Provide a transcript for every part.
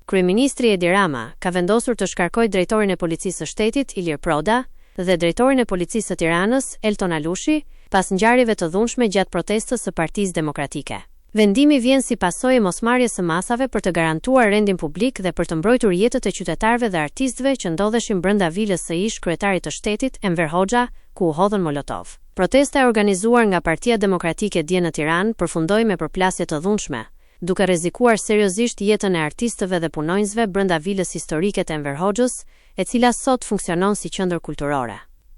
Kryeministri Edi Rama ka vendosur të shkarkojë drejtorin e policisë së shtetit, Ilir Proda, dhe drejtorin e policisë së Tiranës, Elton Alushi, pas ngjarjeve të dhunshme gjatë protestës së Partisë Demokratike. Vendimi vjen si pasojë e mosmarrjes së masave për të garantuar rendin publik dhe për të mbrojtur jetët e qytetarëve dhe artistëve që ndodheshin brenda vilës së ish kryetarit të shtetit, Enver Hoxha, ku u hodhën molotov. Protesta e organizuar nga Partia Demokratike dje në Tiranë përfundoi me përplasje të dhunshme, duke rrezikuar seriozisht jetën e artistëve dhe punonjësve brenda vilës historike të Enver Hoxhës, e cila sot funksionon si qendër kulturore.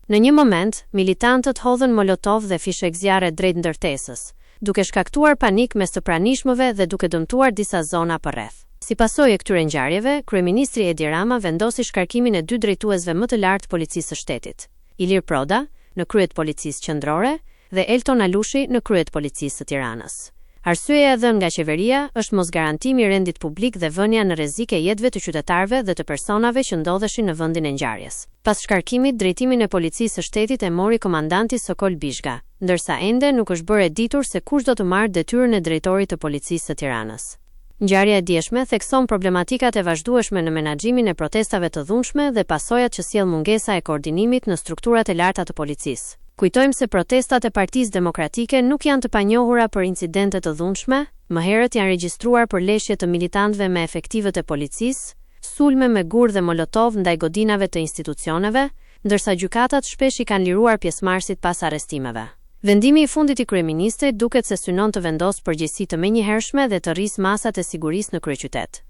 Në një moment, militantët hodhën molotov dhe fishek zjarre drejt ndërtesës, duke shkaktuar panik mes të pranishmëve dhe duke dëmtuar disa zona përreth. Si pasojë e këtyre ngjarjeve, kryeministri Edi Rama vendosi shkarkimin e 2 drejtuesve më të lartë policisë së shtetit, Ilir Proda në kryet policisë qendrore dhe Elton Alushi në kryet policisë së Tiranës. Arsyeja e dhënë nga qeveria është mosgarantimi i rendit publik dhe vënia në rrezik e jetëve të qytetarëve dhe të personave që ndodheshin në vendin e ngjarjes. Pas shkarkimit, drejtimin e policisë së shtetit e mori komandanti Sokol Bishga, ndërsa ende nuk është bërë e ditur se kush do të marrë detyrën e drejtorit të policisë së Tiranës. Ngjarja e djeshme thekson problematikat e vazhdueshme në menaxhimin e protestave të dhunshme dhe pasojat që sjell mungesa e koordinimit në strukturat e larta të policisë. Kujtojmë se protestat e Partisë Demokratike nuk janë të panjohura për incidente të dhunshme, më herët janë regjistruar për leshje të militantëve me efektivët e policisë, sulme me gur dhe molotov ndaj godinave të institucioneve, ndërsa gjykatat shpesh i kanë liruar pjesëmarrësit pas arrestimeve. Vendimi i fundit i kryeministrit duket se synon të vendosë përgjegjësi të menjëhershme dhe të rrisë masat e sigurisë në kryeqytet.